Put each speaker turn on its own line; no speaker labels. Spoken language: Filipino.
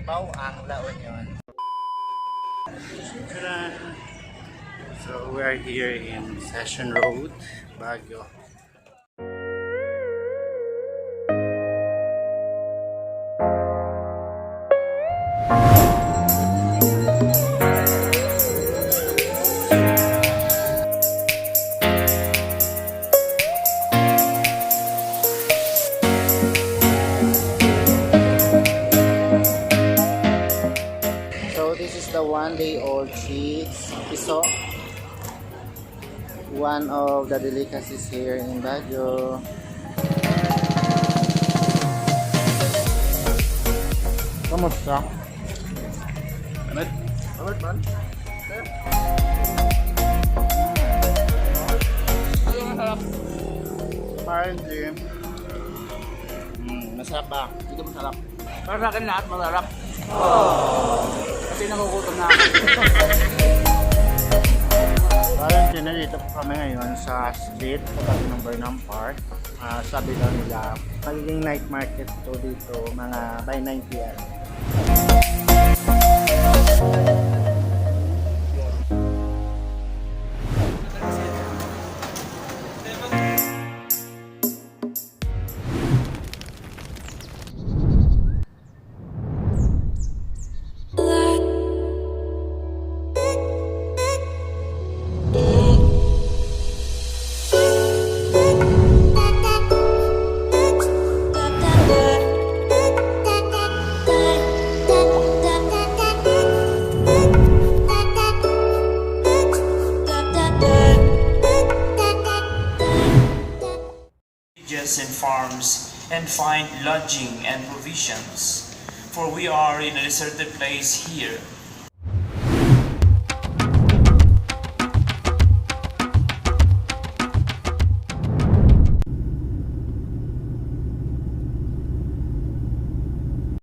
mao ang La Union. So we are here in Session Road, Baguio. So this is the one-day-old cheese piso. One of the delicacies here in Baguio. Kamusta? Amit? Amit man? Masarap. Apparently, masarap ba? Dito masarap. Para sa akin lahat masarap. Kasi nakukutom na ako. Parang nandito po kami ngayon sa street kapag ng Burnham Park. Sabi daw nila, magiging night market to dito mga by 9 p.m.
And farms and find lodging and provisions, for we are in a deserted place here